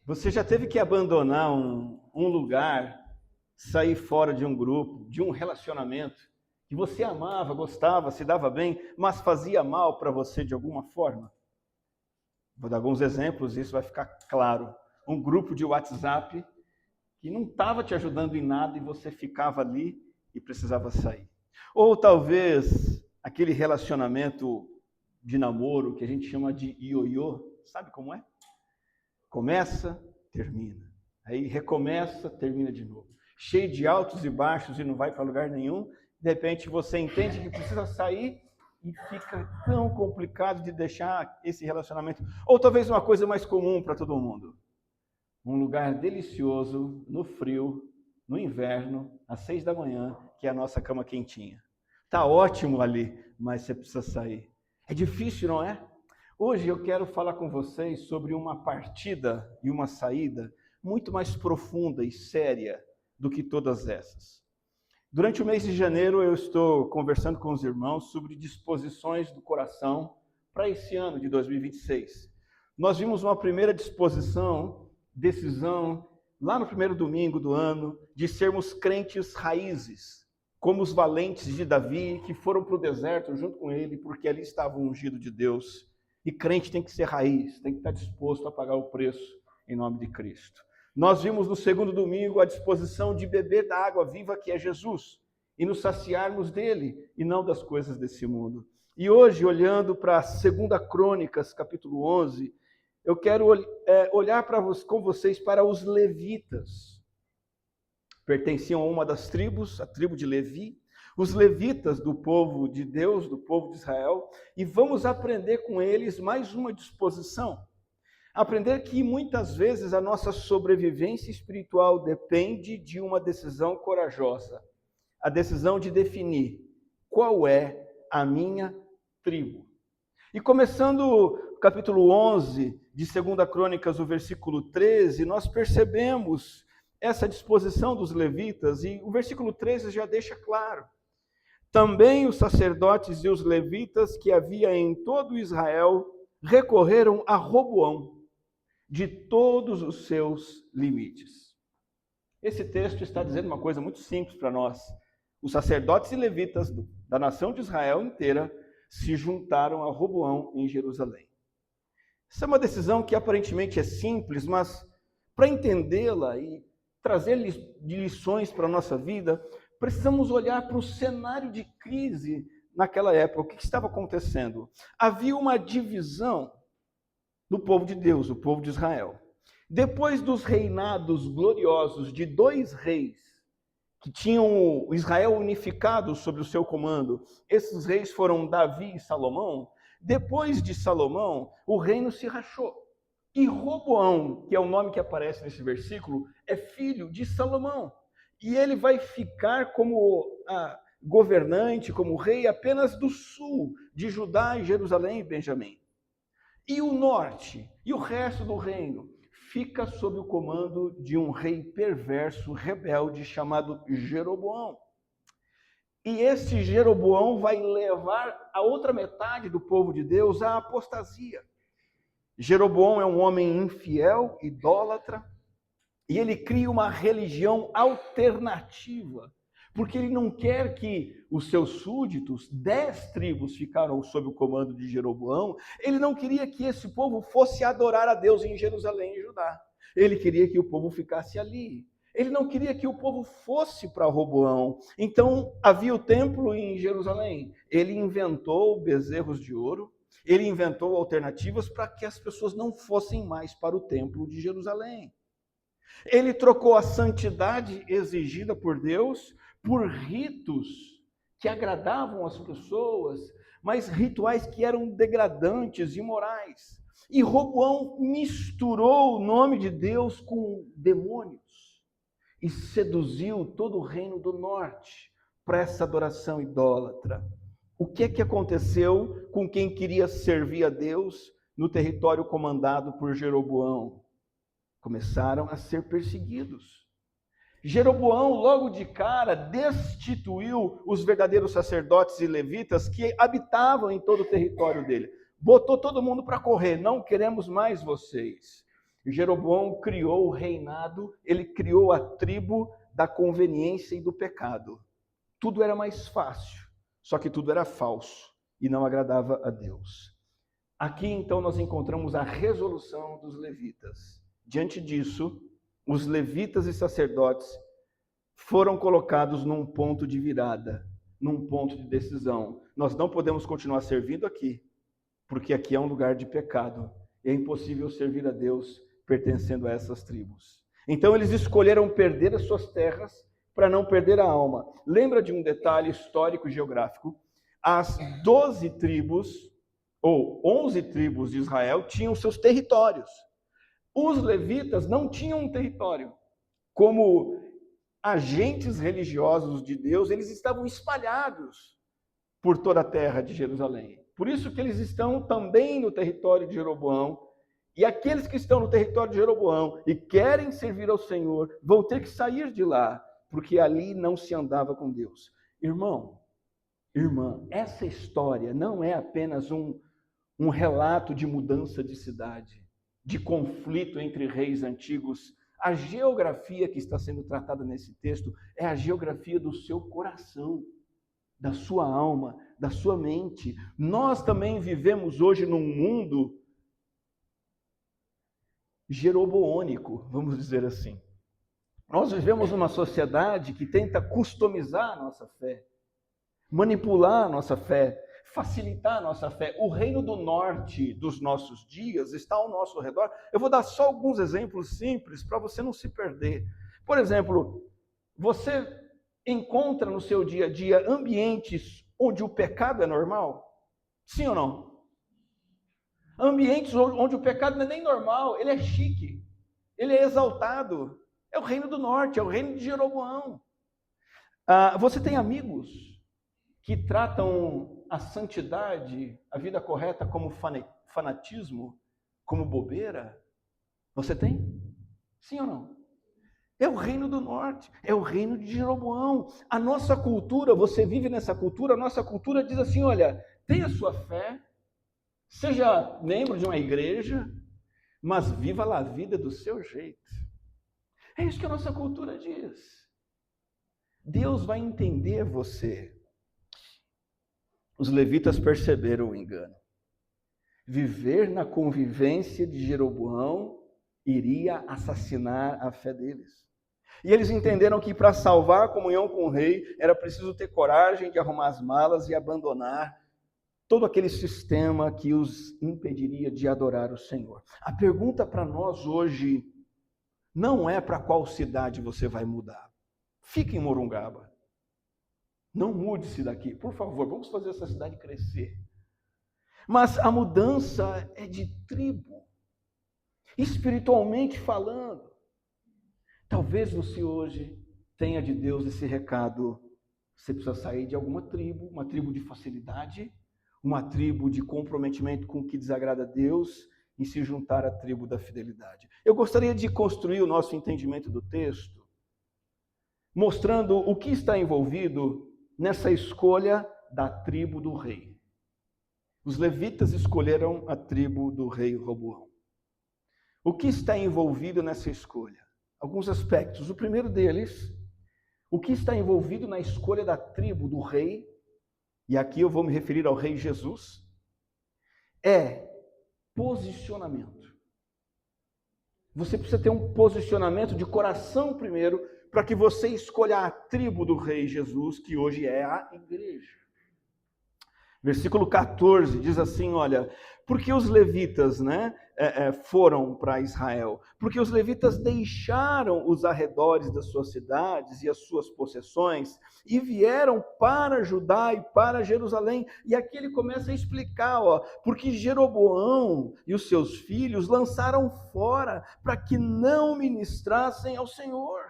Você já teve que abandonar um lugar, sair fora de um grupo, de um relacionamento que você amava, gostava, se dava bem, mas fazia mal para você de alguma forma? Vou dar alguns exemplos, isso vai ficar claro. Um grupo de WhatsApp que não estava te ajudando em nada e você ficava ali e precisava sair. Ou talvez aquele relacionamento de namoro que a gente chama de ioiô, sabe como é? Começa, termina. Aí recomeça, termina de novo. Cheio de altos e baixos e não vai para lugar nenhum. De repente você entende que precisa sair e fica tão complicado de deixar esse relacionamento. Ou talvez uma coisa mais comum para todo mundo. Um lugar delicioso, no frio, no inverno, às 6 da manhã, que é a nossa cama quentinha. Tá ótimo ali, mas você precisa sair. É difícil, não é? Hoje eu quero falar com vocês sobre uma partida e uma saída muito mais profunda e séria do que todas essas. Durante o mês de janeiro eu estou conversando com os irmãos sobre disposições do coração para esse ano de 2026. Nós vimos uma primeira decisão, lá no primeiro domingo do ano, de sermos crentes raízes, como os valentes de Davi, que foram para o deserto junto com ele, porque ali estava o ungido de Deus. E crente tem que ser raiz, tem que estar disposto a pagar o preço em nome de Cristo. Nós vimos no segundo domingo a disposição de beber da água viva que é Jesus e nos saciarmos dele e não das coisas desse mundo. E hoje, olhando para 2 Crônicas, capítulo 11, eu quero olhar com vocês para os levitas. Pertenciam a uma das tribos, a tribo de Levi, os levitas do povo de Deus, do povo de Israel, e vamos aprender com eles mais uma disposição. Aprender que muitas vezes a nossa sobrevivência espiritual depende de uma decisão corajosa, a decisão de definir qual é a minha tribo. E começando o capítulo 11 de 2 Crônicas, o versículo 13, nós percebemos essa disposição dos levitas, e o versículo 13 já deixa claro. Também os sacerdotes e os levitas que havia em todo Israel recorreram a Roboão de todos os seus limites. Esse texto está dizendo uma coisa muito simples para nós. Os sacerdotes e levitas da nação de Israel inteira se juntaram a Roboão em Jerusalém. Essa é uma decisão que aparentemente é simples, mas para entendê-la e trazer lições para a nossa vida, precisamos olhar para o cenário de crise naquela época. O que estava acontecendo? Havia uma divisão no povo de Deus, o povo de Israel. Depois dos reinados gloriosos de 2 reis, que tinham Israel unificado sob o seu comando, esses reis foram Davi e Salomão. Depois de Salomão, o reino se rachou. E Roboão, que é o nome que aparece nesse versículo, é filho de Salomão. E ele vai ficar como governante, como rei apenas do sul, de Judá e Jerusalém e Benjamim. E o norte, e o resto do reino, fica sob o comando de um rei perverso, rebelde, chamado Jeroboão. E esse Jeroboão vai levar a outra metade do povo de Deus à apostasia. Jeroboão é um homem infiel, idólatra, e ele cria uma religião alternativa, porque ele não quer que os seus súditos, 10 tribos ficaram sob o comando de Jeroboão, ele não queria que esse povo fosse adorar a Deus em Jerusalém e Judá. Ele queria que o povo ficasse ali. Ele não queria que o povo fosse para Roboão. Então, havia o templo em Jerusalém. Ele inventou bezerros de ouro, ele inventou alternativas para que as pessoas não fossem mais para o templo de Jerusalém. Ele trocou a santidade exigida por Deus por ritos que agradavam as pessoas, mas rituais que eram degradantes, imorais. E Roboão misturou o nome de Deus com demônios e seduziu todo o reino do norte para essa adoração idólatra. O que aconteceu com quem queria servir a Deus no território comandado por Jeroboão? Começaram a ser perseguidos. Jeroboão, logo de cara, destituiu os verdadeiros sacerdotes e levitas que habitavam em todo o território dele. Botou todo mundo para correr, não queremos mais vocês. Jeroboão criou o reinado, ele criou a tribo da conveniência e do pecado. Tudo era mais fácil, só que tudo era falso e não agradava a Deus. Aqui então nós encontramos a resolução dos levitas. Diante disso, os levitas e sacerdotes foram colocados num ponto de virada, num ponto de decisão. Nós não podemos continuar servindo aqui, porque aqui é um lugar de pecado. É impossível servir a Deus pertencendo a essas tribos. Então eles escolheram perder as suas terras para não perder a alma. Lembra de um detalhe histórico e geográfico? As 12 tribos, ou 11 tribos de Israel, tinham seus territórios. Os levitas não tinham um território. Como agentes religiosos de Deus, eles estavam espalhados por toda a terra de Jerusalém. Por isso que eles estão também no território de Jeroboão. E aqueles que estão no território de Jeroboão e querem servir ao Senhor, vão ter que sair de lá, porque ali não se andava com Deus. Irmão, irmã, essa história não é apenas um relato de mudança de cidade, de conflito entre reis antigos. A geografia que está sendo tratada nesse texto é a geografia do seu coração, da sua alma, da sua mente. Nós também vivemos hoje num mundo jeroboônico, vamos dizer assim. Nós vivemos numa sociedade que tenta customizar a nossa fé, manipular a nossa fé, facilitar a nossa fé. O reino do norte dos nossos dias está ao nosso redor. Eu vou dar só alguns exemplos simples para você não se perder. Por exemplo, você encontra no seu dia a dia ambientes onde o pecado é normal? Sim ou não? Ambientes onde o pecado não é nem normal, ele é chique, ele é exaltado. É o reino do norte, é o reino de Jeroboão. Você tem amigos que tratam a santidade, a vida correta, como fanatismo, como bobeira? Você tem? Sim ou não? É o reino do norte, é o reino de Jeroboão. A nossa cultura, você vive nessa cultura, a nossa cultura diz assim, olha, tenha sua fé, seja membro de uma igreja, mas viva lá a vida do seu jeito. É isso que a nossa cultura diz. Deus vai entender você. Os levitas perceberam o engano. Viver na convivência de Jeroboão iria assassinar a fé deles. E eles entenderam que para salvar a comunhão com o rei, era preciso ter coragem de arrumar as malas e abandonar todo aquele sistema que os impediria de adorar o Senhor. A pergunta para nós hoje não é para qual cidade você vai mudar. Fique em Morungaba. Não mude-se daqui. Por favor, vamos fazer essa cidade crescer. Mas a mudança é de tribo. Espiritualmente falando. Talvez você hoje tenha de Deus esse recado. Você precisa sair de alguma tribo, uma tribo de facilidade, uma tribo de comprometimento com o que desagrada a Deus e se juntar à tribo da fidelidade. Eu gostaria de construir o nosso entendimento do texto, mostrando o que está envolvido nessa escolha da tribo do rei. Os levitas escolheram a tribo do rei Roboão. O que está envolvido nessa escolha? Alguns aspectos. O primeiro deles, o que está envolvido na escolha da tribo do rei, e aqui eu vou me referir ao rei Jesus, é posicionamento. Você precisa ter um posicionamento de coração primeiro, para que você escolha a tribo do rei Jesus, que hoje é a igreja. Versículo 14 diz assim, olha, porque os levitas foram para Israel? Porque os levitas deixaram os arredores das suas cidades e as suas possessões e vieram para Judá e para Jerusalém. E aqui ele começa a explicar, porque Jeroboão e os seus filhos lançaram fora para que não ministrassem ao Senhor.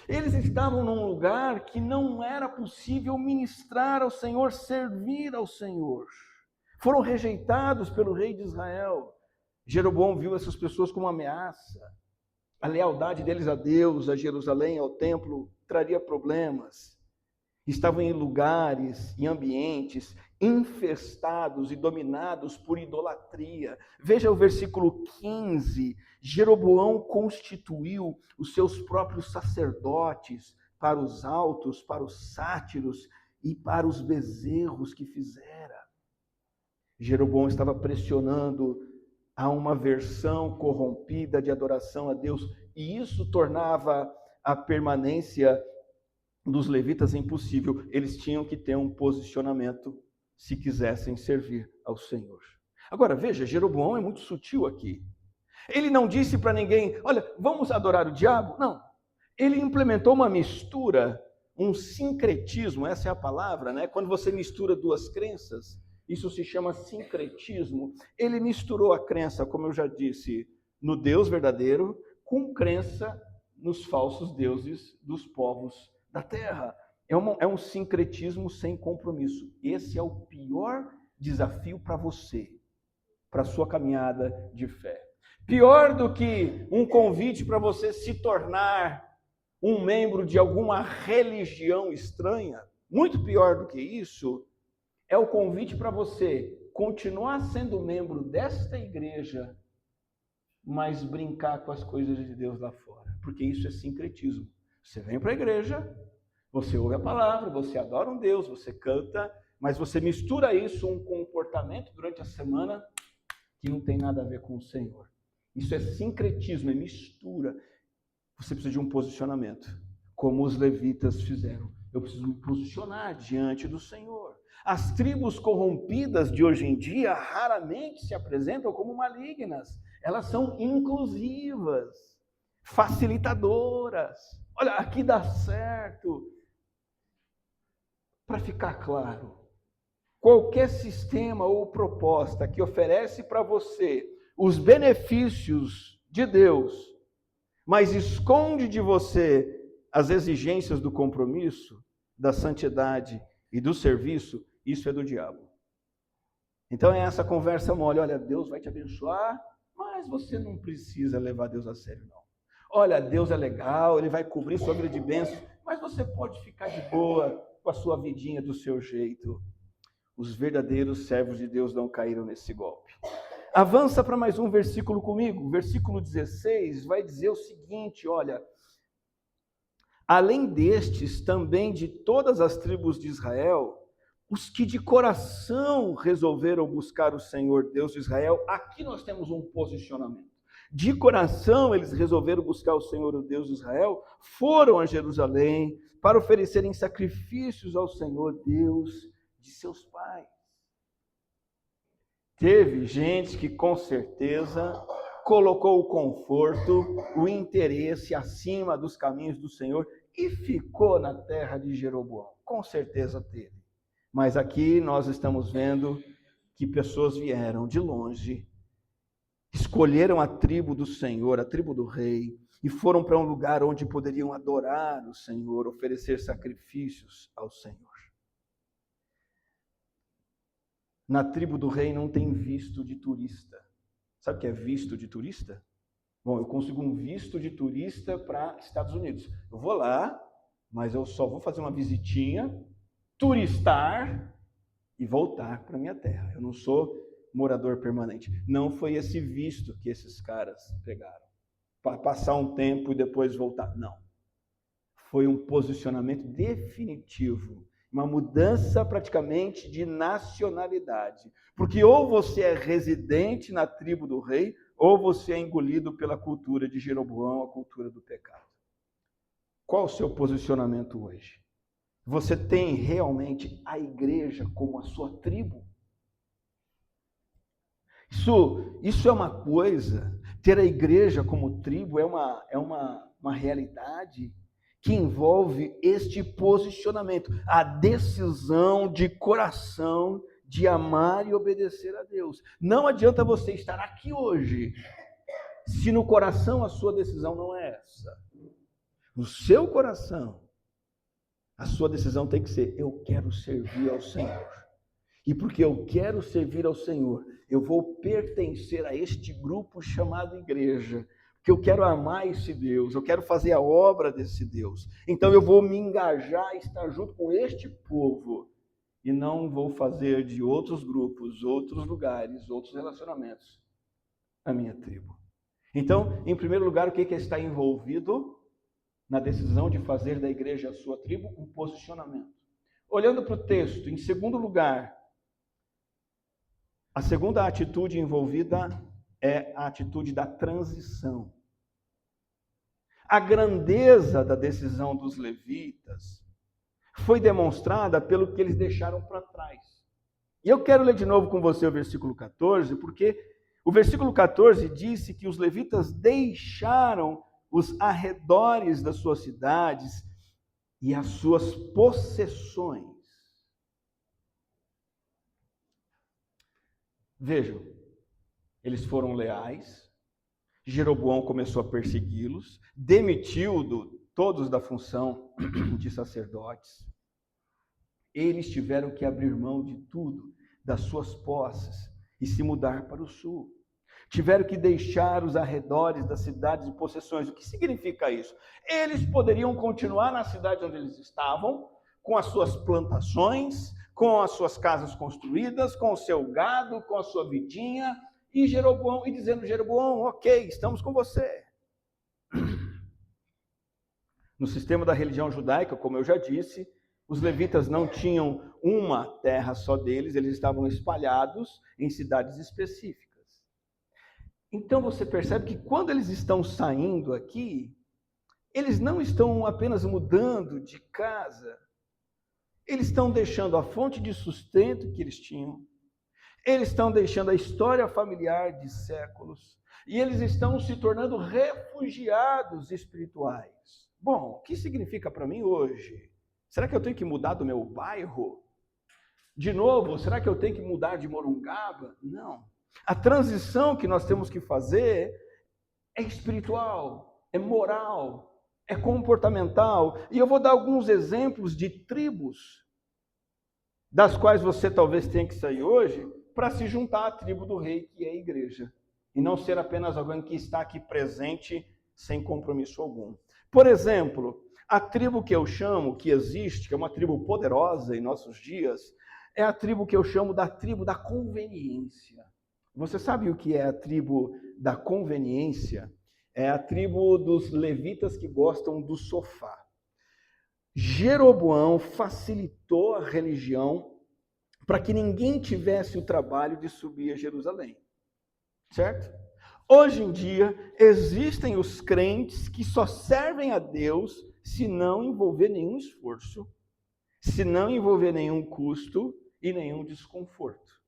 Eles estavam num lugar que não era possível ministrar ao Senhor, servir ao Senhor. Foram rejeitados pelo rei de Israel. Jeroboão viu essas pessoas como uma ameaça. A lealdade deles a Deus, a Jerusalém, ao templo, traria problemas. Estavam em lugares, em ambientes infestados e dominados por idolatria. Veja o versículo 15. Jeroboão constituiu os seus próprios sacerdotes para os altos, para os sátiros e para os bezerros que fizera. Jeroboão estava pressionando a uma versão corrompida de adoração a Deus, e isso tornava a permanência dos levitas impossível. Eles tinham que ter um posicionamento se quisessem servir ao Senhor. Agora, veja, Jeroboão é muito sutil aqui. Ele não disse para ninguém, olha, vamos adorar o diabo? Não. Ele implementou uma mistura, um sincretismo, essa é a palavra, né? Quando você mistura duas crenças, isso se chama sincretismo. Ele misturou a crença, como eu já disse, no Deus verdadeiro, com crença nos falsos deuses dos povos da terra. É um sincretismo sem compromisso. Esse é o pior desafio para você, para a sua caminhada de fé. Pior do que um convite para você se tornar um membro de alguma religião estranha, muito pior do que isso, é o convite para você continuar sendo membro desta igreja, mas brincar com as coisas de Deus lá fora. Porque isso é sincretismo. Você vem para a igreja, você ouve a palavra, você adora um Deus, você canta, mas você mistura isso um comportamento durante a semana que não tem nada a ver com o Senhor. Isso é sincretismo, é mistura. Você precisa de um posicionamento, como os levitas fizeram. Eu preciso me posicionar diante do Senhor. As tribos corrompidas de hoje em dia raramente se apresentam como malignas. Elas são inclusivas, facilitadoras. Olha, aqui dá certo. Para ficar claro, qualquer sistema ou proposta que oferece para você os benefícios de Deus, mas esconde de você as exigências do compromisso, da santidade e do serviço, isso é do diabo. Então é essa conversa mole, olha, Deus vai te abençoar, mas você não precisa levar Deus a sério, não. Olha, Deus é legal, Ele vai cobrir sua vida de bênçãos, mas você pode ficar de boa com a sua vidinha do seu jeito. Os verdadeiros servos de Deus não caíram nesse golpe. Avança para mais um versículo comigo. O versículo 16 vai dizer o seguinte, olha, além destes, também de todas as tribos de Israel, os que de coração resolveram buscar o Senhor Deus de Israel, aqui nós temos um posicionamento. De coração eles resolveram buscar o Senhor, o Deus de Israel, foram a Jerusalém para oferecerem sacrifícios ao Senhor Deus de seus pais. Teve gente que com certeza colocou o conforto, o interesse acima dos caminhos do Senhor e ficou na terra de Jeroboão. Com certeza teve. Mas aqui nós estamos vendo que pessoas vieram de longe, escolheram a tribo do Senhor, a tribo do rei, e foram para um lugar onde poderiam adorar o Senhor, oferecer sacrifícios ao Senhor. Na tribo do rei não tem visto de turista. Sabe o que é visto de turista? Bom, eu consigo um visto de turista para Estados Unidos. Eu vou lá, mas eu só vou fazer uma visitinha, turistar e voltar para minha terra. Eu não sou morador permanente. Não foi esse visto que esses caras pegaram, para passar um tempo e depois voltar. Não. Foi um posicionamento definitivo, uma mudança praticamente de nacionalidade. Porque ou você é residente na tribo do rei, ou você é engolido pela cultura de Jeroboão, a cultura do pecado. Qual o seu posicionamento hoje? Você tem realmente a igreja como a sua tribo? Isso é uma coisa, ter a igreja como tribo é uma realidade que envolve este posicionamento, a decisão de coração de amar e obedecer a Deus. Não adianta você estar aqui hoje, se no coração a sua decisão não é essa. No seu coração, a sua decisão tem que ser, eu quero servir ao Senhor. E porque eu quero servir ao Senhor, eu vou pertencer a este grupo chamado igreja, porque eu quero amar esse Deus, eu quero fazer a obra desse Deus. Então eu vou me engajar, estar junto com este povo. e não vou fazer de outros grupos, outros lugares, outros relacionamentos a minha tribo. Então, em primeiro lugar, o que está envolvido na decisão de fazer da igreja a sua tribo? Um posicionamento. Olhando para o texto, em segundo lugar, a segunda atitude envolvida é a atitude da transição. A grandeza da decisão dos levitas foi demonstrada pelo que eles deixaram para trás. E eu quero ler de novo com você o versículo 14, porque o versículo 14 disse que os levitas deixaram os arredores das suas cidades e as suas possessões. Vejam, eles foram leais, Jeroboão começou a persegui-los, demitiu todos da função de sacerdotes. Eles tiveram que abrir mão de tudo, das suas posses, e se mudar para o sul. Tiveram que deixar os arredores das cidades e possessões. O que significa isso? Eles poderiam continuar na cidade onde eles estavam, com as suas plantações, com as suas casas construídas, com o seu gado, com a sua vidinha, e dizendo, Jeroboão, ok, estamos com você. No sistema da religião judaica, como eu já disse, os levitas não tinham uma terra só deles, eles estavam espalhados em cidades específicas. Então você percebe que quando eles estão saindo aqui, eles não estão apenas mudando de casa, eles estão deixando a fonte de sustento que eles tinham, eles estão deixando a história familiar de séculos, e eles estão se tornando refugiados espirituais. Bom, o que significa para mim hoje? Será que eu tenho que mudar do meu bairro? De novo, será que eu tenho que mudar de Morungaba? Não. A transição que nós temos que fazer é espiritual, é moral, é comportamental. E eu vou dar alguns exemplos de tribos das quais você talvez tenha que sair hoje para se juntar à tribo do rei, que é a igreja. E não ser apenas alguém que está aqui presente sem compromisso algum. Por exemplo, a tribo que eu chamo, que existe, que é uma tribo poderosa em nossos dias, é a tribo que eu chamo da tribo da conveniência. Você sabe o que é a tribo da conveniência? É a tribo dos levitas que gostam do sofá. Jeroboão facilitou a religião para que ninguém tivesse o trabalho de subir a Jerusalém. Certo? Hoje em dia, existem os crentes que só servem a Deus se não envolver nenhum esforço, se não envolver nenhum custo e nenhum desconforto.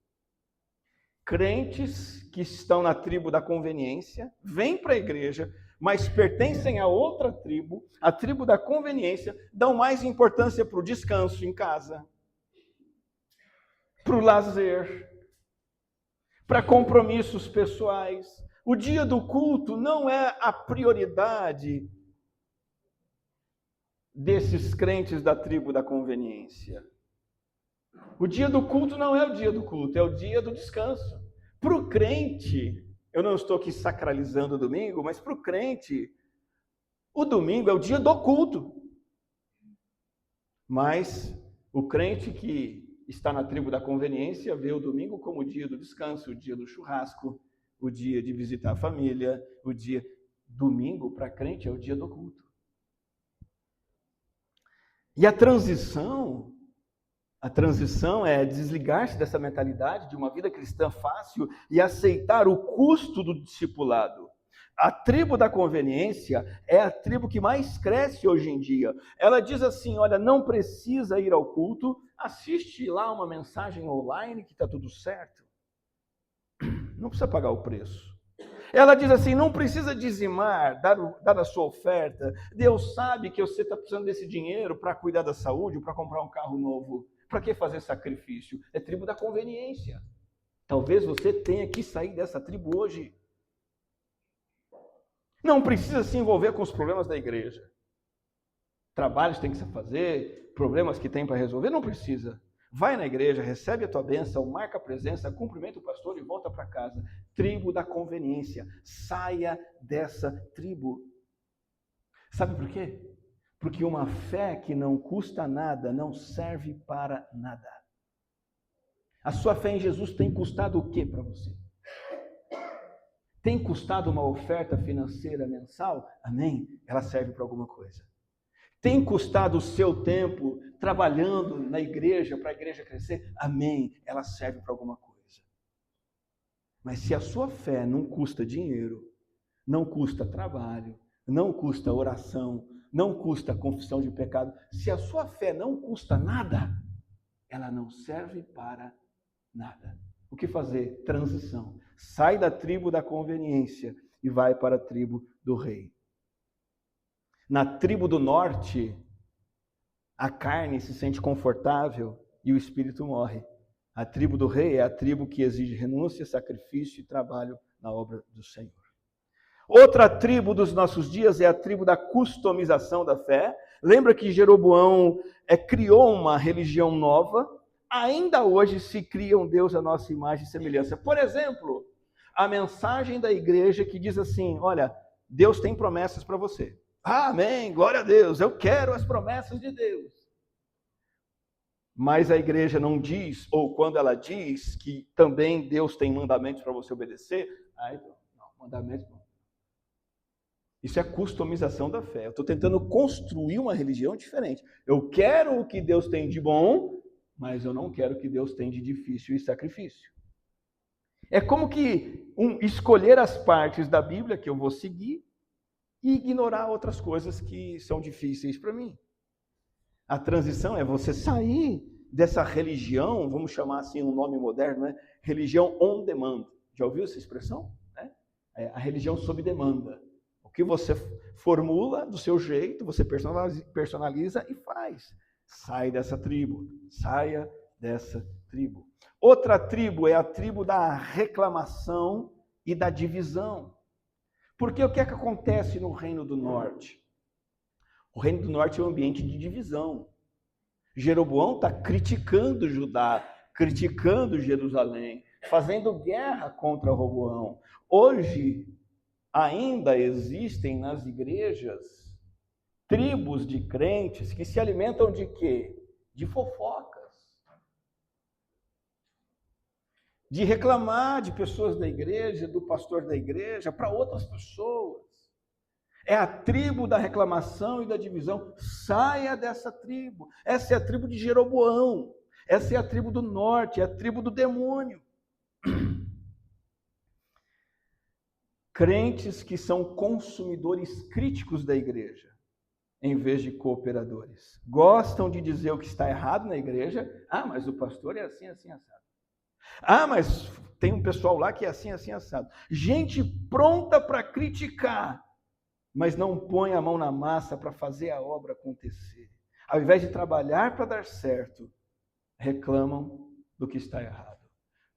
Crentes que estão na tribo da conveniência, vêm para a igreja, mas pertencem a outra tribo, a tribo da conveniência, dão mais importância para o descanso em casa, para o lazer, para compromissos pessoais. O dia do culto não é a prioridade desses crentes da tribo da conveniência. O dia do culto não é o dia do culto, é o dia do descanso. Para o crente, eu não estou aqui sacralizando o domingo, mas para o crente, o domingo é o dia do culto. Mas o crente que está na tribo da conveniência vê o domingo como o dia do descanso, o dia do churrasco, o dia de visitar a família, o dia... Domingo, para crente, é o dia do culto. E a transição é desligar-se dessa mentalidade de uma vida cristã fácil e aceitar o custo do discipulado. A tribo da conveniência é a tribo que mais cresce hoje em dia. Ela diz assim, olha, não precisa ir ao culto, assiste lá uma mensagem online que está tudo certo. Não precisa pagar o preço. Ela diz assim, não precisa dizimar, dar a sua oferta. Deus sabe que você está precisando desse dinheiro para cuidar da saúde, para comprar um carro novo. Para que fazer sacrifício? É tribo da conveniência. Talvez você tenha que sair dessa tribo hoje. Não precisa se envolver com os problemas da igreja. Trabalhos tem que se fazer, problemas que tem para resolver, não precisa. Vai na igreja, recebe a tua bênção, marca a presença, cumprimenta o pastor e volta para casa. Tribo da conveniência. Saia dessa tribo. Sabe por quê? Porque uma fé que não custa nada não serve para nada. A sua fé em Jesus tem custado o que para você? Tem custado uma oferta financeira mensal? Amém? Ela serve para alguma coisa. Tem custado o seu tempo trabalhando na igreja, para a igreja crescer? Amém? Ela serve para alguma coisa. Mas se a sua fé não custa dinheiro, não custa trabalho, não custa oração, não custa confissão de pecado, se a sua fé não custa nada, ela não serve para nada. O que fazer? Transição. Sai da tribo da conveniência e vai para a tribo do rei. Na tribo do norte, a carne se sente confortável e o espírito morre. A tribo do rei é a tribo que exige renúncia, sacrifício e trabalho na obra do Senhor. Outra tribo dos nossos dias é a tribo da customização da fé. Lembra que Jeroboão criou uma religião nova? Ainda hoje se cria um Deus à nossa imagem e semelhança. Por exemplo, a mensagem da igreja que diz assim, olha, Deus tem promessas para você. Amém, glória a Deus, eu quero as promessas de Deus. Mas a igreja não diz, ou quando ela diz que também Deus tem mandamentos para você obedecer, aí não, mandamentos não. Isso é customização da fé. Eu estou tentando construir uma religião diferente. Eu quero o que Deus tem de bom, mas eu não quero o que Deus tem de difícil e sacrifício. É como que escolher as partes da Bíblia que eu vou seguir e ignorar outras coisas que são difíceis para mim. A transição é você sair dessa religião, vamos chamar assim um nome moderno, né? Religião on demand. Já ouviu essa expressão? É a religião sob demanda. O que você formula do seu jeito, você personaliza e faz. Sai dessa tribo, saia dessa tribo. Outra tribo é a tribo da reclamação e da divisão. Porque o que é que acontece no Reino do Norte? O Reino do Norte é um ambiente de divisão. Jeroboão está criticando Judá, criticando Jerusalém, fazendo guerra contra Roboão. Hoje, ainda existem nas igrejas tribos de crentes que se alimentam de quê? De fofocas. De reclamar de pessoas da igreja, do pastor da igreja, para outras pessoas. É a tribo da reclamação e da divisão. Saia dessa tribo. Essa é a tribo de Jeroboão. Essa é a tribo do norte, é a tribo do demônio. Crentes que são consumidores críticos da igreja, em vez de cooperadores. Gostam de dizer o que está errado na igreja. Ah, mas o pastor é assim, assim, assado. Ah, mas tem um pessoal lá que é assim, assim, assado. Gente pronta para criticar, mas não põe a mão na massa para fazer a obra acontecer. Ao invés de trabalhar para dar certo, reclamam do que está errado.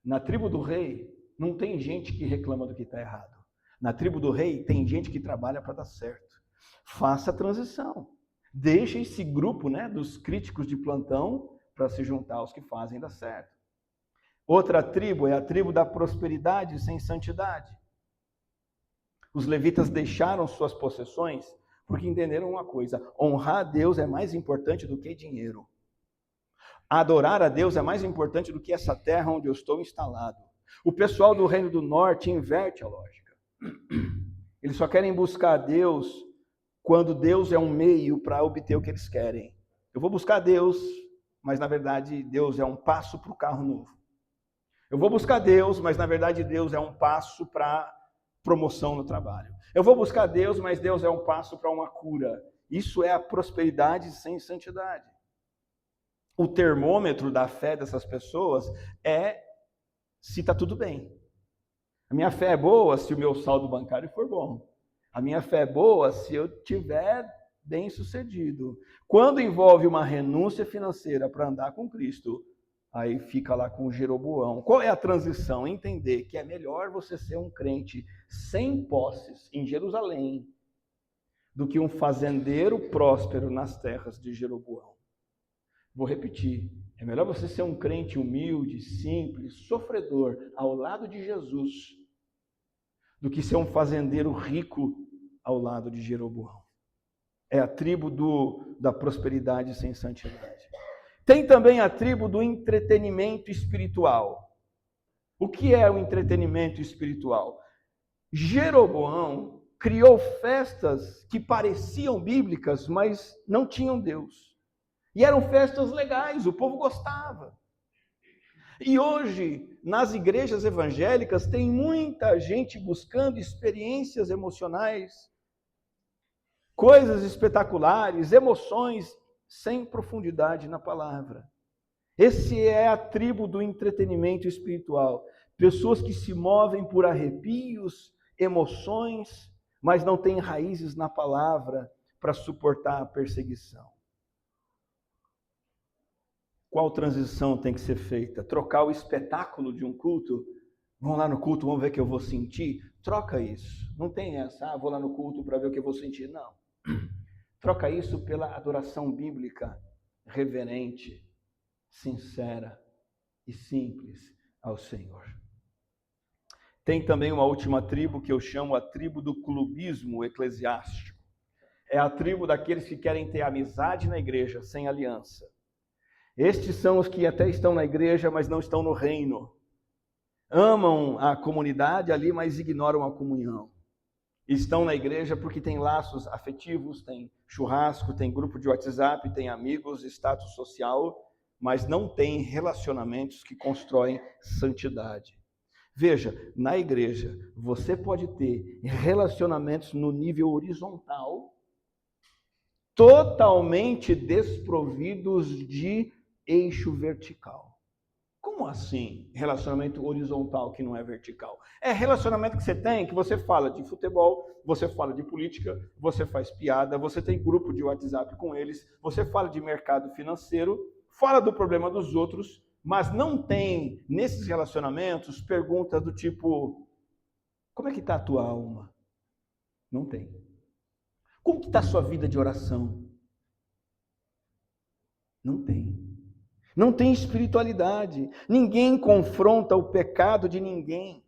Na tribo do rei, não tem gente que reclama do que está errado. Na tribo do rei, tem gente que trabalha para dar certo. Faça a transição. Deixe esse grupo, dos críticos de plantão para se juntar aos que fazem dar certo. Outra tribo é a tribo da prosperidade sem santidade. Os levitas deixaram suas possessões porque entenderam uma coisa: honrar a Deus é mais importante do que dinheiro. Adorar a Deus é mais importante do que essa terra onde eu estou instalado. O pessoal do Reino do Norte inverte a lógica. Eles só querem buscar a Deus quando Deus é um meio para obter o que eles querem. Eu vou buscar Deus, mas na verdade Deus é um passo para o carro novo. Eu vou buscar Deus, mas na verdade Deus é um passo para promoção no trabalho. Eu vou buscar Deus, mas Deus é um passo para uma cura. Isso é a prosperidade sem santidade. O termômetro da fé dessas pessoas é se está tudo bem. A minha fé é boa se o meu saldo bancário for bom. A minha fé é boa se eu tiver bem sucedido. Quando envolve uma renúncia financeira para andar com Cristo, aí fica lá com Jeroboão. Qual é a transição? Entender que é melhor você ser um crente sem posses em Jerusalém do que um fazendeiro próspero nas terras de Jeroboão. Vou repetir. É melhor você ser um crente humilde, simples, sofredor, ao lado de Jesus, do que ser um fazendeiro rico ao lado de Jeroboão. É a tribo da prosperidade sem santidade. Tem também a tribo do entretenimento espiritual. O que é o entretenimento espiritual? Jeroboão criou festas que pareciam bíblicas, mas não tinham Deus. E eram festas legais, o povo gostava. E hoje, nas igrejas evangélicas, tem muita gente buscando experiências emocionais, coisas espetaculares, emoções sem profundidade na palavra. Esse é a tribo do entretenimento espiritual. Pessoas que se movem por arrepios, emoções, mas não têm raízes na palavra para suportar a perseguição. Qual transição tem que ser feita? Trocar o espetáculo de um culto? Vamos lá no culto, vamos ver o que eu vou sentir? Troca isso. Não tem essa, vou lá no culto para ver o que eu vou sentir. Não. Troca isso pela adoração bíblica, reverente, sincera e simples ao Senhor. Tem também uma última tribo que eu chamo a tribo do clubismo eclesiástico. É a tribo daqueles que querem ter amizade na igreja sem aliança. Estes são os que até estão na igreja, mas não estão no reino. Amam a comunidade ali, mas ignoram a comunhão. Estão na igreja porque tem laços afetivos, tem churrasco, tem grupo de WhatsApp, tem amigos, status social, mas não tem relacionamentos que constroem santidade. Veja, na igreja, você pode ter relacionamentos no nível horizontal, totalmente desprovidos de eixo vertical. Como assim relacionamento horizontal que não é vertical? É relacionamento que você tem, que você fala de futebol, você fala de política, você faz piada, você tem grupo de WhatsApp com eles, você fala de mercado financeiro, fala do problema dos outros, mas não tem nesses relacionamentos perguntas do tipo: como é que está a tua alma? Não tem. Como que está a sua vida de oração? Não tem. Não tem espiritualidade. Ninguém confronta o pecado de ninguém.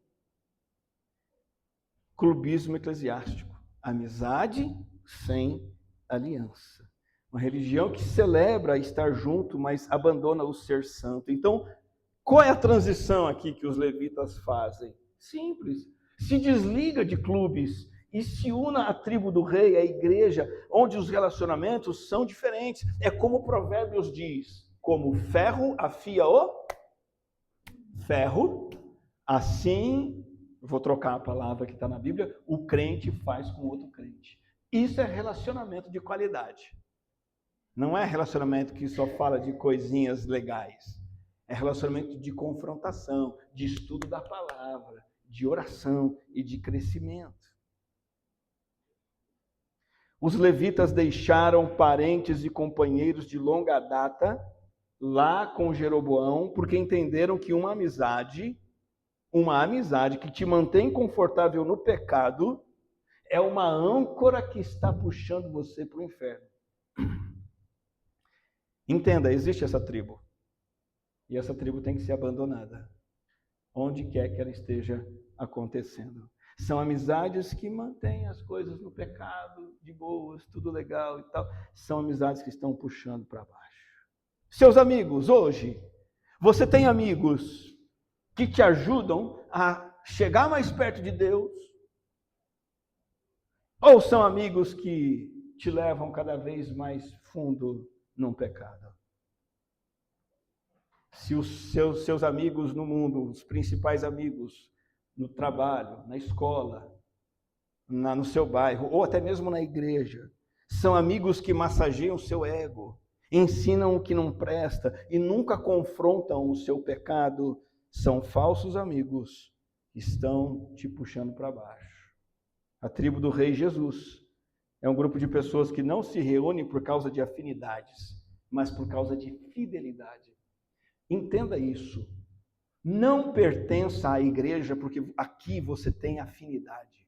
Clubismo eclesiástico. Amizade sem aliança. Uma religião que celebra estar junto, mas abandona o ser santo. Então, qual é a transição aqui que os levitas fazem? Simples. Se desliga de clubes e se una à tribo do rei, à igreja, onde os relacionamentos são diferentes. É como Provérbios diz: como ferro afia o ferro, assim, vou trocar a palavra que está na Bíblia, o crente faz com outro crente. Isso é relacionamento de qualidade. Não é relacionamento que só fala de coisinhas legais. É relacionamento de confrontação, de estudo da palavra, de oração e de crescimento. Os levitas deixaram parentes e companheiros de longa data lá com Jeroboão, porque entenderam que uma amizade que te mantém confortável no pecado, é uma âncora que está puxando você para o inferno. Entenda, existe essa tribo. E essa tribo tem que ser abandonada, onde quer que ela esteja acontecendo. São amizades que mantêm as coisas no pecado, de boas, tudo legal e tal. São amizades que estão puxando para baixo. Seus amigos, hoje, você tem amigos que te ajudam a chegar mais perto de Deus? Ou são amigos que te levam cada vez mais fundo num pecado? Se os seus amigos no mundo, os principais amigos no trabalho, na escola, no seu bairro, ou até mesmo na igreja, são amigos que massageiam o seu ego, ensinam o que não presta e nunca confrontam o seu pecado, são falsos amigos que estão te puxando para baixo. A tribo do rei Jesus é um grupo de pessoas que não se reúne por causa de afinidades, mas por causa de fidelidade. Entenda isso. Não pertença à igreja porque aqui você tem afinidade.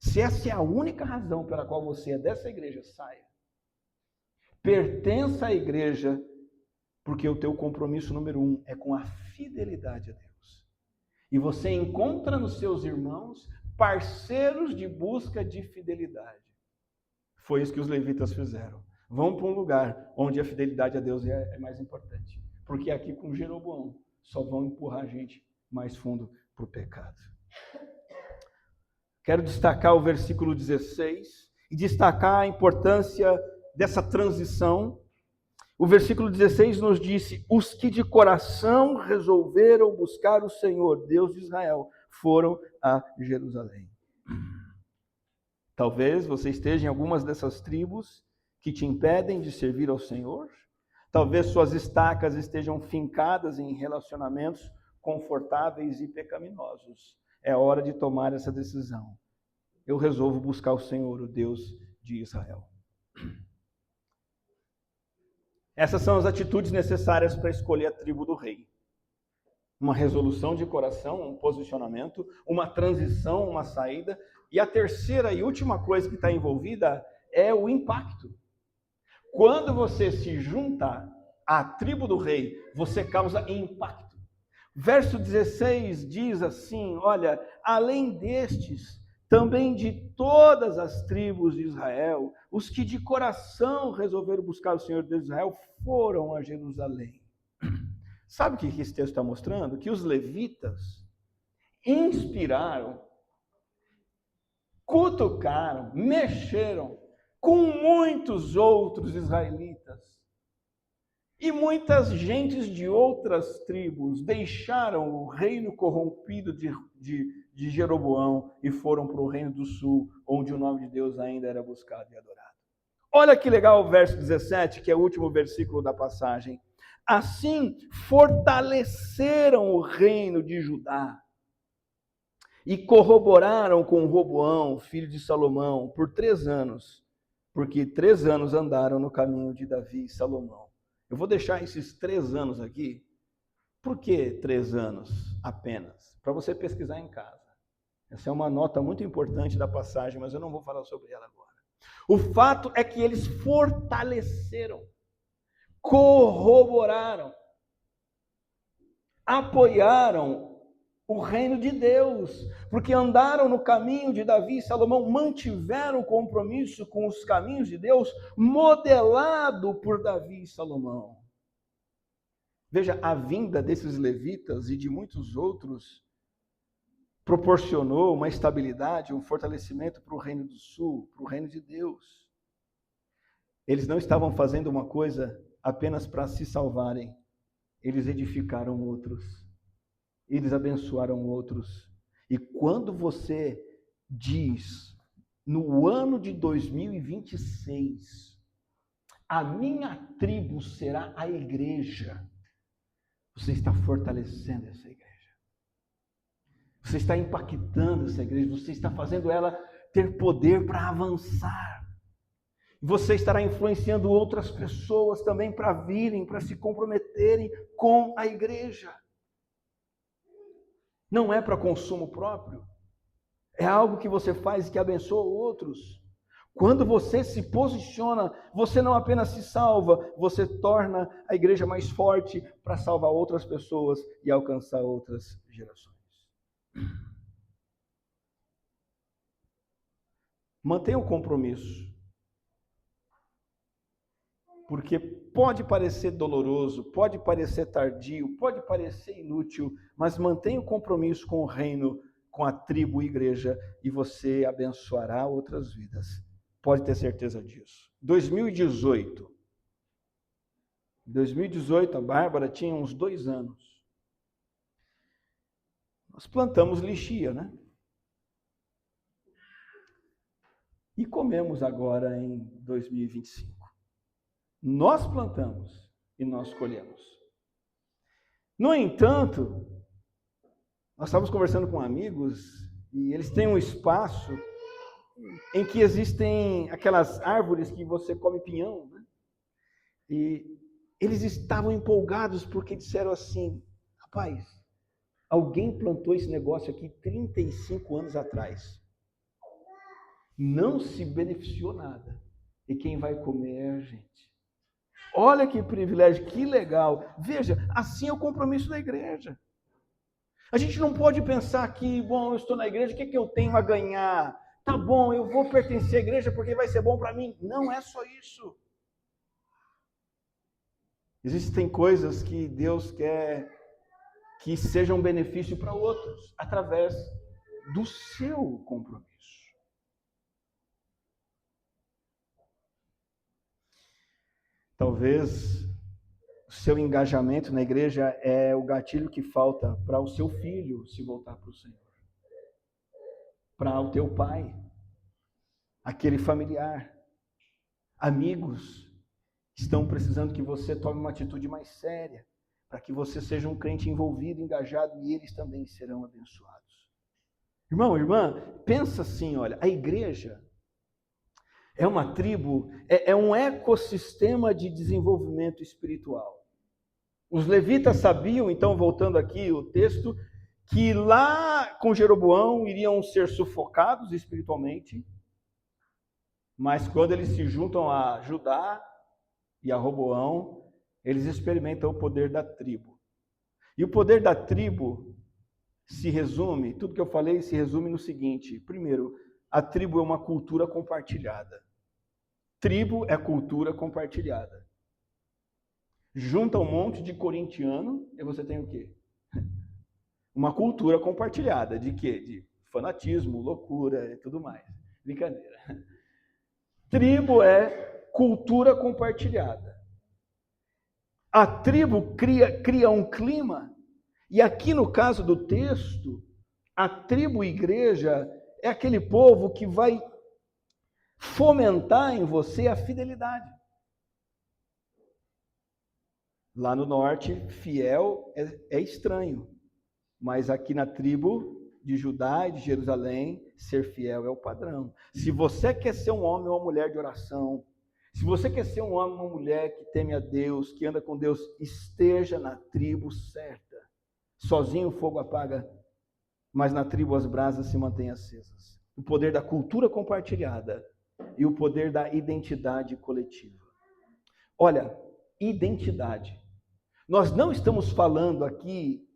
Se essa é a única razão pela qual você é dessa igreja, saia. Pertença à igreja porque o teu compromisso número 1 é com a fidelidade a Deus. E você encontra nos seus irmãos parceiros de busca de fidelidade. Foi isso que os levitas fizeram. Vão para um lugar onde a fidelidade a Deus é mais importante. Porque aqui com Jeroboão só vão empurrar a gente mais fundo para o pecado. Quero destacar o versículo 16 e destacar a importância dessa transição. O versículo 16 nos disse: os que de coração resolveram buscar o Senhor, Deus de Israel, foram a Jerusalém. Talvez você esteja em algumas dessas tribos que te impedem de servir ao Senhor. Talvez suas estacas estejam fincadas em relacionamentos confortáveis e pecaminosos. É hora de tomar essa decisão. Eu resolvo buscar o Senhor, o Deus de Israel. Essas são as atitudes necessárias para escolher a tribo do rei. Uma resolução de coração, um posicionamento, uma transição, uma saída. E a terceira e última coisa que está envolvida é o impacto. Quando você se junta à tribo do rei, você causa impacto. Verso 16 diz assim, olha, além destes, também de todas as tribos de Israel, os que de coração resolveram buscar o Senhor Deus de Israel foram a Jerusalém. Sabe o que esse texto está mostrando? Que os levitas inspiraram, cutucaram, mexeram com muitos outros israelitas. E muitas gentes de outras tribos deixaram o reino corrompido de Jeroboão e foram para o reino do sul, onde o nome de Deus ainda era buscado e adorado. Olha que legal o verso 17, que é o último versículo da passagem. Assim fortaleceram o reino de Judá e corroboraram com Roboão, filho de Salomão, por 3 anos, porque 3 anos andaram no caminho de Davi e Salomão. Eu vou deixar esses 3 anos aqui. Por que 3 anos apenas? Para você pesquisar em casa. Essa é uma nota muito importante da passagem, mas eu não vou falar sobre ela agora. O fato é que eles fortaleceram, corroboraram, apoiaram o reino de Deus, porque andaram no caminho de Davi e Salomão, mantiveram o compromisso com os caminhos de Deus, modelado por Davi e Salomão. Veja, a vinda desses levitas e de muitos outros proporcionou uma estabilidade, um fortalecimento para o reino do sul, para o reino de Deus. Eles não estavam fazendo uma coisa apenas para se salvarem, eles edificaram outros. Eles abençoaram outros. E quando você diz, no ano de 2026, a minha tribo será a igreja, você está fortalecendo essa igreja. Você está impactando essa igreja, você está fazendo ela ter poder para avançar. Você estará influenciando outras pessoas também para virem, para se comprometerem com a igreja. Não é para consumo próprio. É algo que você faz e que abençoa outros. Quando você se posiciona, você não apenas se salva, você torna a igreja mais forte para salvar outras pessoas e alcançar outras gerações. Mantenha o compromisso. Porque pode parecer doloroso, pode parecer tardio, pode parecer inútil, mas mantenha o compromisso com o reino, com a tribo e igreja, e você abençoará outras vidas. Pode ter certeza disso. 2018, a Bárbara tinha uns 2 anos. Nós plantamos lixia, né? E comemos agora em 2025. Nós plantamos e nós colhemos. No entanto, nós estávamos conversando com amigos e eles têm um espaço em que existem aquelas árvores que você come pinhão, né? E eles estavam empolgados porque disseram assim, rapaz, alguém plantou esse negócio aqui 35 anos atrás. Não se beneficiou nada. E quem vai comer é a gente. Olha que privilégio, que legal. Veja, assim é o compromisso da igreja. A gente não pode pensar que, bom, eu estou na igreja, o que eu tenho a ganhar? Tá bom, eu vou pertencer à igreja porque vai ser bom para mim. Não é só isso. Existem coisas que Deus quer que sejam um benefício para outros, através do seu compromisso. Talvez o seu engajamento na igreja é o gatilho que falta para o seu filho se voltar para o Senhor. Para o teu pai, aquele familiar, amigos estão precisando que você tome uma atitude mais séria, para que você seja um crente envolvido, engajado, e eles também serão abençoados. Irmão, irmã, pensa assim, olha, a igreja é uma tribo, é um ecossistema de desenvolvimento espiritual. Os levitas sabiam, então, voltando aqui o texto, que lá com Jeroboão iriam ser sufocados espiritualmente, mas quando eles se juntam a Judá e a Roboão, eles experimentam o poder da tribo. E o poder da tribo se resume, tudo que eu falei se resume no seguinte: primeiro, a tribo é uma cultura compartilhada. Tribo é cultura compartilhada. Junta um monte de corintiano e você tem o quê? Uma cultura compartilhada. De quê? De fanatismo, loucura e tudo mais. Brincadeira. Tribo é cultura compartilhada. A tribo cria um clima, e aqui no caso do texto, a tribo igreja é aquele povo que vai fomentar em você a fidelidade. Lá no norte, fiel é estranho, mas aqui na tribo de Judá e de Jerusalém, ser fiel é o padrão. Se você quer ser um homem ou uma mulher de oração, se você quer ser um homem ou uma mulher que teme a Deus, que anda com Deus, esteja na tribo certa. Sozinho o fogo apaga, mas na tribo as brasas se mantêm acesas. O poder da cultura compartilhada e o poder da identidade coletiva. Olha, identidade. Nós não estamos falando aqui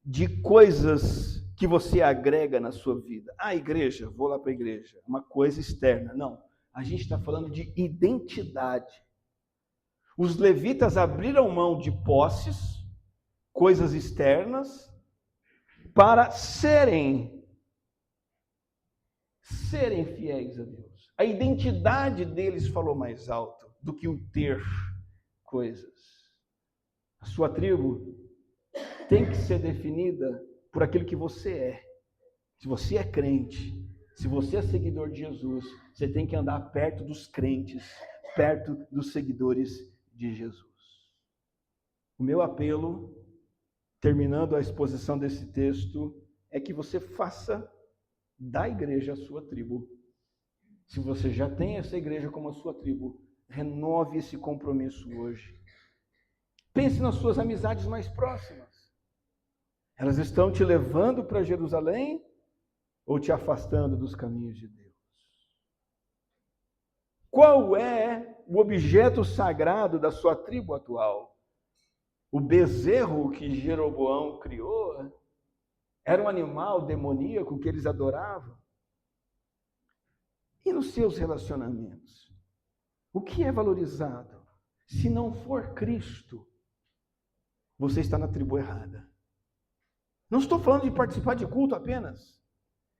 de coisas que você agrega na sua vida. Ah, igreja, vou lá para a igreja. Uma coisa externa. Não. A gente está falando de identidade. Os levitas abriram mão de posses, coisas externas, para serem fiéis a Deus. A identidade deles falou mais alto do que o ter coisas. A sua tribo tem que ser definida por aquilo que você é. Se você é crente, se você é seguidor de Jesus, você tem que andar perto dos crentes, perto dos seguidores de Jesus. O meu apelo, terminando a exposição desse texto, é que você faça da igreja a sua tribo. Se você já tem essa igreja como a sua tribo, renove esse compromisso hoje. Pense nas suas amizades mais próximas. Elas estão te levando para Jerusalém ou te afastando dos caminhos de Deus? Qual é o objeto sagrado da sua tribo atual? O bezerro que Jeroboão criou era um animal demoníaco que eles adoravam? E nos seus relacionamentos? O que é valorizado? Se não for Cristo, você está na tribo errada. Não estou falando de participar de culto apenas.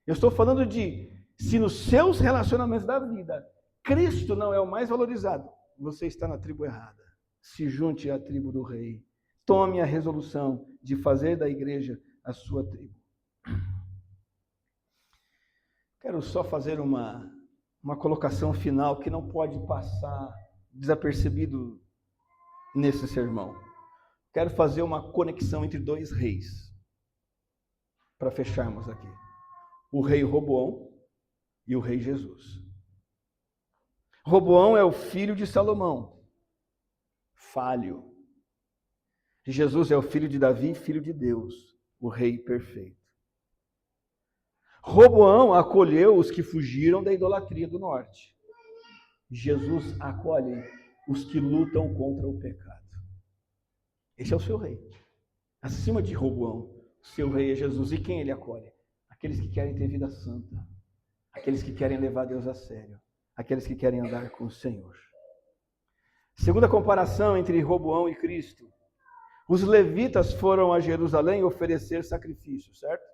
Eu estou falando de, se nos seus relacionamentos da vida, Cristo não é o mais valorizado, você está na tribo errada. Se junte à tribo do rei. Tome a resolução de fazer da igreja a sua tribo. Quero só fazer uma colocação final que não pode passar desapercebido nesse sermão. Quero fazer uma conexão entre dois reis, para fecharmos aqui. O rei Roboão e o rei Jesus. Roboão é o filho de Salomão, falho. Jesus é o filho de Davi, filho de Deus, o rei perfeito. Roboão acolheu os que fugiram da idolatria do norte. Jesus acolhe os que lutam contra o pecado. Esse é o seu rei. Acima de Roboão, o seu rei é Jesus. E quem ele acolhe? Aqueles que querem ter vida santa. Aqueles que querem levar Deus a sério. Aqueles que querem andar com o Senhor. Segunda comparação entre Roboão e Cristo. Os levitas foram a Jerusalém oferecer sacrifício, certo?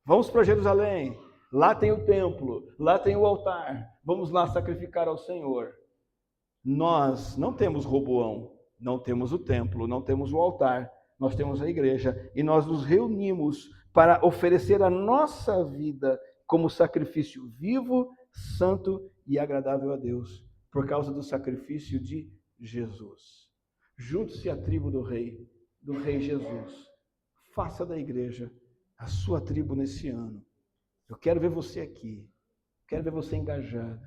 Vamos para Jerusalém, lá tem o templo, lá tem o altar, vamos lá sacrificar ao Senhor. Nós não temos Roboão, não temos o templo, não temos o altar, nós temos a igreja e nós nos reunimos para oferecer a nossa vida como sacrifício vivo, santo e agradável a Deus, por causa do sacrifício de Jesus. Junte-se à tribo do Rei Jesus. Faça da igreja a sua tribo nesse ano. Eu quero ver você aqui, quero ver você engajado,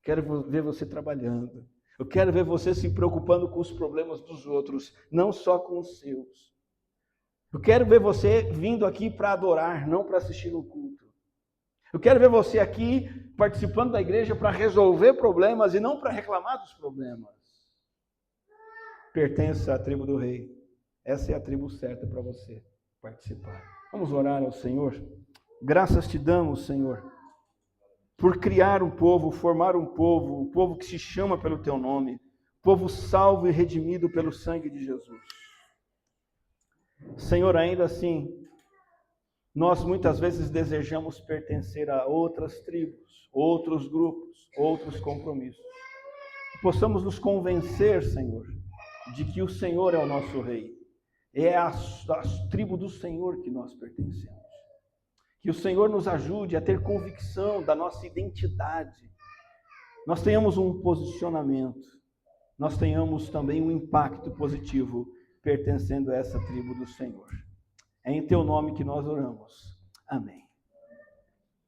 quero ver você trabalhando. Eu quero ver você se preocupando com os problemas dos outros, não só com os seus. Eu quero ver você vindo aqui para adorar, não para assistir no culto. Eu quero ver você aqui participando da igreja para resolver problemas e não para reclamar dos problemas. Pertença à tribo do Rei. Essa é a tribo certa para você participar. Vamos orar ao Senhor? Graças te damos, Senhor, por criar um povo, formar um povo que se chama pelo teu nome, povo salvo e redimido pelo sangue de Jesus. Senhor, ainda assim, nós muitas vezes desejamos pertencer a outras tribos, outros grupos, outros compromissos. Possamos nos convencer, Senhor, de que o Senhor é o nosso Rei. É a tribo do Senhor que nós pertencemos. Que o Senhor nos ajude a ter convicção da nossa identidade. Nós tenhamos um posicionamento. Nós tenhamos também um impacto positivo pertencendo a essa tribo do Senhor. É em teu nome que nós oramos. Amém.